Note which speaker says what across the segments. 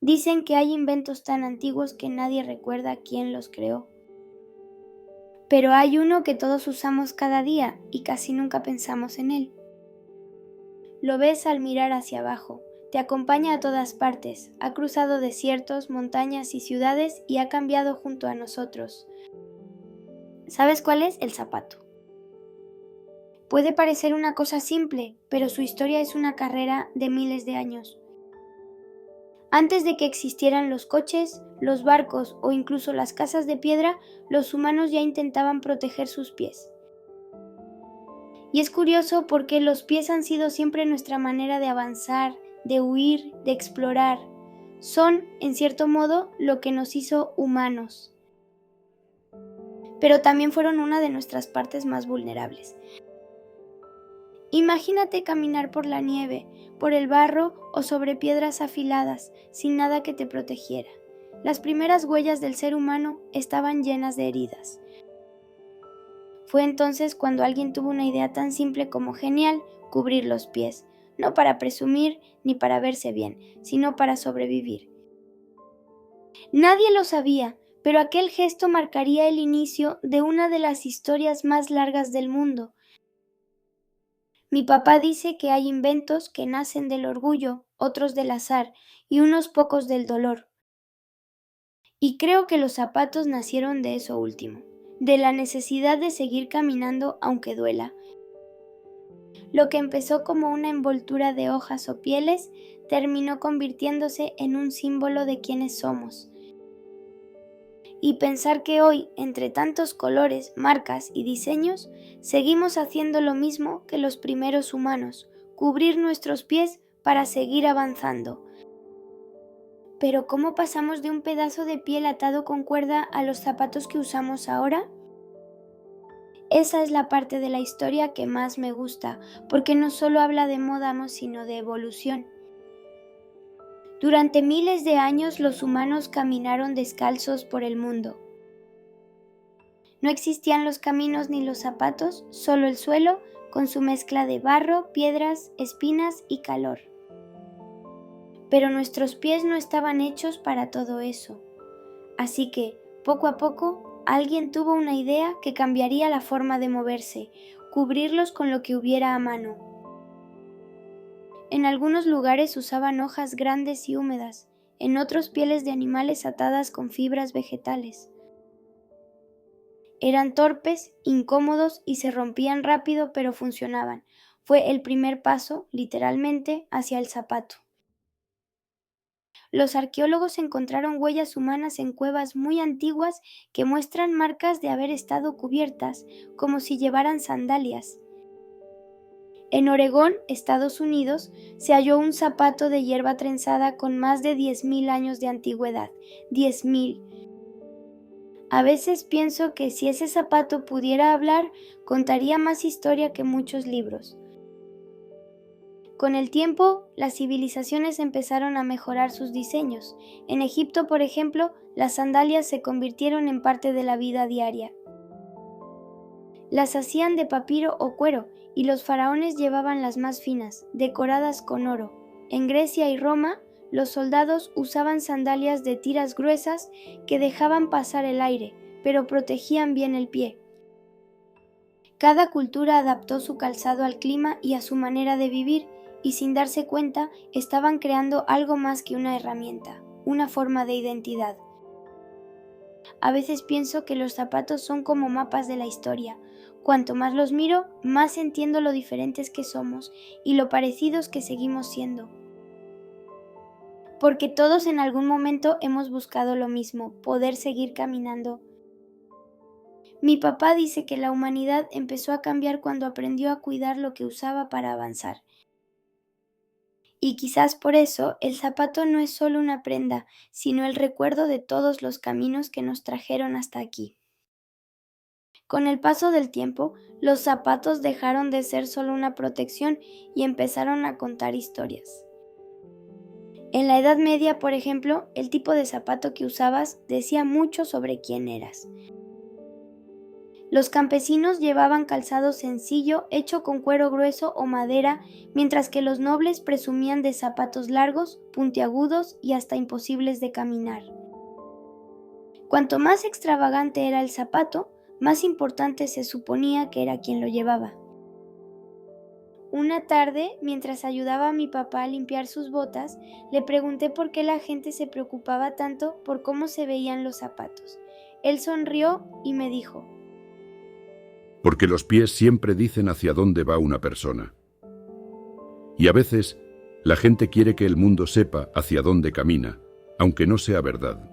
Speaker 1: Dicen que hay inventos tan antiguos que nadie recuerda quién los creó. Pero hay uno que todos usamos cada día y casi nunca pensamos en él. Lo ves al mirar hacia abajo, te acompaña a todas partes, ha cruzado desiertos, montañas y ciudades y ha cambiado junto a nosotros. ¿Sabes cuál es? El zapato. Puede parecer una cosa simple, pero su historia es una carrera de miles de años. Antes de que existieran los coches, los barcos o incluso las casas de piedra, los humanos ya intentaban proteger sus pies. Y es curioso porque los pies han sido siempre nuestra manera de avanzar, de huir, de explorar. Son, en cierto modo, lo que nos hizo humanos. Pero también fueron una de nuestras partes más vulnerables. Imagínate caminar por la nieve, por el barro o sobre piedras afiladas, sin nada que te protegiera. Las primeras huellas del ser humano estaban llenas de heridas. Fue entonces cuando alguien tuvo una idea tan simple como genial: cubrir los pies, no para presumir ni para verse bien, sino para sobrevivir. Nadie lo sabía, pero aquel gesto marcaría el inicio de una de las historias más largas del mundo. Mi papá dice que hay inventos que nacen del orgullo, otros del azar y unos pocos del dolor. Y creo que los zapatos nacieron de eso último, de la necesidad de seguir caminando aunque duela. Lo que empezó como una envoltura de hojas o pieles terminó convirtiéndose en un símbolo de quiénes somos. Y pensar que hoy, entre tantos colores, marcas y diseños, seguimos haciendo lo mismo que los primeros humanos: cubrir nuestros pies para seguir avanzando. Pero ¿cómo pasamos de un pedazo de piel atado con cuerda a los zapatos que usamos ahora? Esa es la parte de la historia que más me gusta, porque no solo habla de moda, sino de evolución. Durante miles de años los humanos caminaron descalzos por el mundo. No existían los caminos ni los zapatos, solo el suelo, con su mezcla de barro, piedras, espinas y calor. Pero nuestros pies no estaban hechos para todo eso. Así que, poco a poco, alguien tuvo una idea que cambiaría la forma de moverse: cubrirlos con lo que hubiera a mano. En algunos lugares usaban hojas grandes y húmedas, en otros pieles de animales atadas con fibras vegetales. Eran torpes, incómodos y se rompían rápido, pero funcionaban. Fue el primer paso, literalmente, hacia el zapato. Los arqueólogos encontraron huellas humanas en cuevas muy antiguas que muestran marcas de haber estado cubiertas, como si llevaran sandalias. En Oregón, Estados Unidos, se halló un zapato de hierba trenzada con más de 10.000 años de antigüedad. 10.000. A veces pienso que si ese zapato pudiera hablar, contaría más historia que muchos libros. Con el tiempo, las civilizaciones empezaron a mejorar sus diseños. En Egipto, por ejemplo, las sandalias se convirtieron en parte de la vida diaria. Las hacían de papiro o cuero, y los faraones llevaban las más finas, decoradas con oro. En Grecia y Roma, los soldados usaban sandalias de tiras gruesas que dejaban pasar el aire, pero protegían bien el pie. Cada cultura adaptó su calzado al clima y a su manera de vivir, y sin darse cuenta, estaban creando algo más que una herramienta, una forma de identidad. A veces pienso que los zapatos son como mapas de la historia. Cuanto más los miro, más entiendo lo diferentes que somos y lo parecidos que seguimos siendo. Porque todos en algún momento hemos buscado lo mismo: poder seguir caminando. Mi papá dice que la humanidad empezó a cambiar cuando aprendió a cuidar lo que usaba para avanzar. Y quizás por eso el zapato no es solo una prenda, sino el recuerdo de todos los caminos que nos trajeron hasta aquí. Con el paso del tiempo, los zapatos dejaron de ser solo una protección y empezaron a contar historias. En la Edad Media, por ejemplo, el tipo de zapato que usabas decía mucho sobre quién eras. Los campesinos llevaban calzado sencillo hecho con cuero grueso o madera, mientras que los nobles presumían de zapatos largos, puntiagudos y hasta imposibles de caminar. Cuanto más extravagante era el zapato, más importante se suponía que era quien lo llevaba. Una tarde, mientras ayudaba a mi papá a limpiar sus botas, le pregunté por qué la gente se preocupaba tanto por cómo se veían los zapatos. Él sonrió y me dijo:
Speaker 2: Porque los pies siempre dicen hacia dónde va una persona. Y a veces, la gente quiere que el mundo sepa hacia dónde camina, aunque no sea verdad.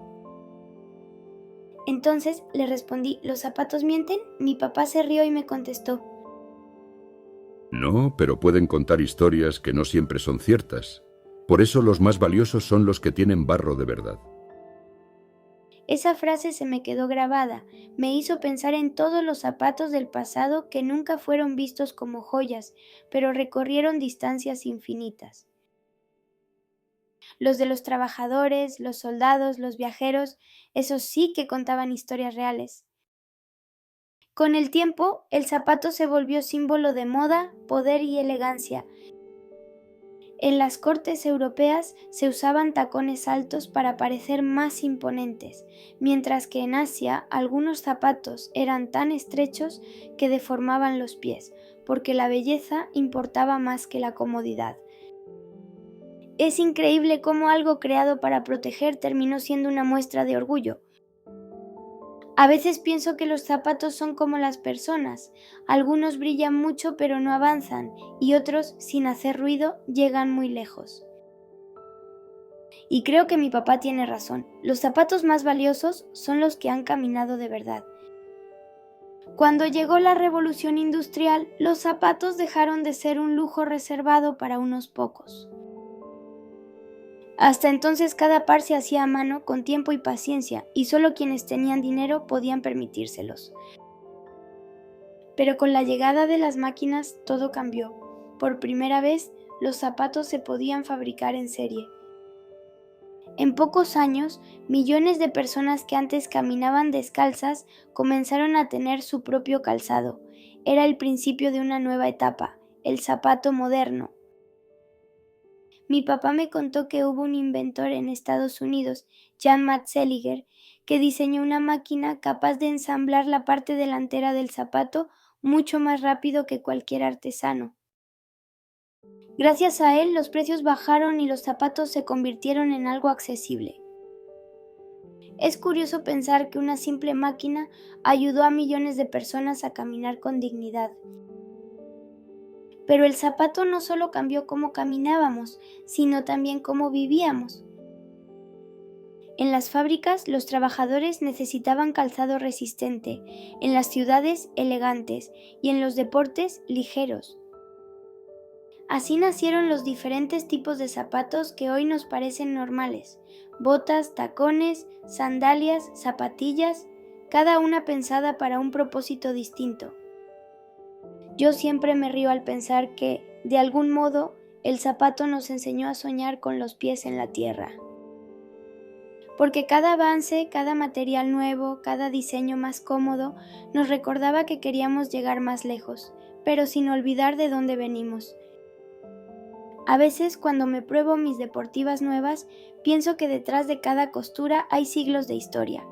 Speaker 1: Entonces le respondí: ¿los zapatos mienten? Mi papá se rió y me contestó:
Speaker 2: No, pero pueden contar historias que no siempre son ciertas. Por eso los más valiosos son los que tienen barro de verdad.
Speaker 1: Esa frase se me quedó grabada, me hizo pensar en todos los zapatos del pasado que nunca fueron vistos como joyas, pero recorrieron distancias infinitas. Los de los trabajadores, los soldados, los viajeros, esos sí que contaban historias reales. Con el tiempo, el zapato se volvió símbolo de moda, poder y elegancia. En las cortes europeas se usaban tacones altos para parecer más imponentes, mientras que en Asia algunos zapatos eran tan estrechos que deformaban los pies, porque la belleza importaba más que la comodidad. Es increíble cómo algo creado para proteger terminó siendo una muestra de orgullo. A veces pienso que los zapatos son como las personas, algunos brillan mucho pero no avanzan, y otros, sin hacer ruido, llegan muy lejos. Y creo que mi papá tiene razón, los zapatos más valiosos son los que han caminado de verdad. Cuando llegó la revolución industrial, los zapatos dejaron de ser un lujo reservado para unos pocos. Hasta entonces cada par se hacía a mano con tiempo y paciencia, y solo quienes tenían dinero podían permitírselos. Pero con la llegada de las máquinas todo cambió. Por primera vez, los zapatos se podían fabricar en serie. En pocos años, millones de personas que antes caminaban descalzas comenzaron a tener su propio calzado. Era el principio de una nueva etapa, el zapato moderno. Mi papá me contó que hubo un inventor en Estados Unidos, Jan Matzeliger, que diseñó una máquina capaz de ensamblar la parte delantera del zapato mucho más rápido que cualquier artesano. Gracias a él, los precios bajaron y los zapatos se convirtieron en algo accesible. Es curioso pensar que una simple máquina ayudó a millones de personas a caminar con dignidad. Pero el zapato no solo cambió cómo caminábamos, sino también cómo vivíamos. En las fábricas, los trabajadores necesitaban calzado resistente, en las ciudades, elegantes, y en los deportes, ligeros. Así nacieron los diferentes tipos de zapatos que hoy nos parecen normales: botas, tacones, sandalias, zapatillas, cada una pensada para un propósito distinto. Yo siempre me río al pensar que, de algún modo, el zapato nos enseñó a soñar con los pies en la tierra. Porque cada avance, cada material nuevo, cada diseño más cómodo, nos recordaba que queríamos llegar más lejos, pero sin olvidar de dónde venimos. A veces, cuando me pruebo mis deportivas nuevas, pienso que detrás de cada costura hay siglos de historia.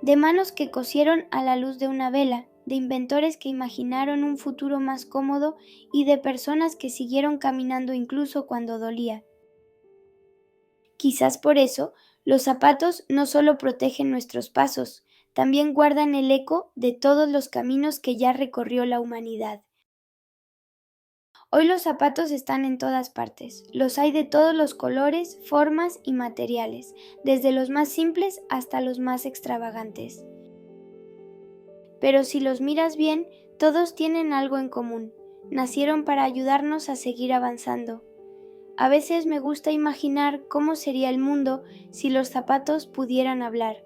Speaker 1: De manos que cosieron a la luz de una vela, de inventores que imaginaron un futuro más cómodo y de personas que siguieron caminando incluso cuando dolía. Quizás por eso, los zapatos no solo protegen nuestros pasos, también guardan el eco de todos los caminos que ya recorrió la humanidad. Hoy los zapatos están en todas partes, los hay de todos los colores, formas y materiales, desde los más simples hasta los más extravagantes. Pero si los miras bien, todos tienen algo en común, nacieron para ayudarnos a seguir avanzando. A veces me gusta imaginar cómo sería el mundo si los zapatos pudieran hablar.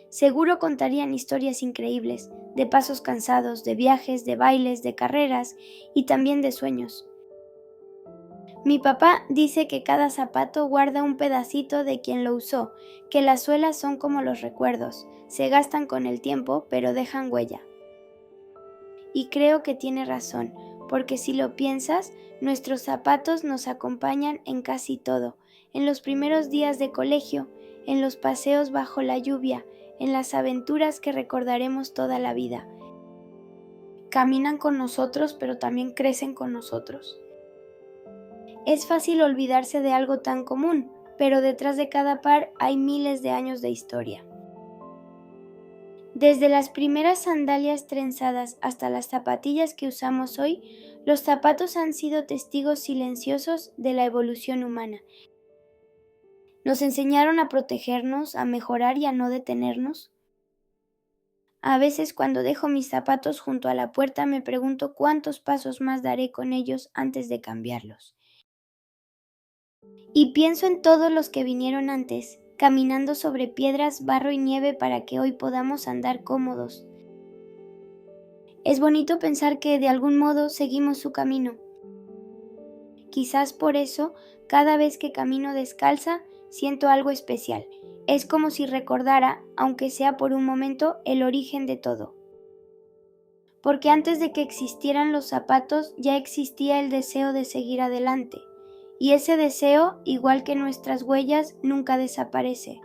Speaker 1: Seguro contarían historias increíbles, de pasos cansados, de viajes, de bailes, de carreras y también de sueños. Mi papá dice que cada zapato guarda un pedacito de quien lo usó, que las suelas son como los recuerdos, se gastan con el tiempo, pero dejan huella. Y creo que tiene razón, porque si lo piensas, nuestros zapatos nos acompañan en casi todo, en los primeros días de colegio, en los paseos bajo la lluvia, en las aventuras que recordaremos toda la vida. Caminan con nosotros, pero también crecen con nosotros. Es fácil olvidarse de algo tan común, pero detrás de cada par hay miles de años de historia. Desde las primeras sandalias trenzadas hasta las zapatillas que usamos hoy, los zapatos han sido testigos silenciosos de la evolución humana. Nos enseñaron a protegernos, a mejorar y a no detenernos. A veces cuando dejo mis zapatos junto a la puerta me pregunto cuántos pasos más daré con ellos antes de cambiarlos. Y pienso en todos los que vinieron antes, caminando sobre piedras, barro y nieve para que hoy podamos andar cómodos. Es bonito pensar que de algún modo seguimos su camino. Quizás por eso, cada vez que camino descalza, siento algo especial. Es como si recordara, aunque sea por un momento, el origen de todo. Porque antes de que existieran los zapatos, ya existía el deseo de seguir adelante. Y ese deseo, igual que nuestras huellas, nunca desaparece,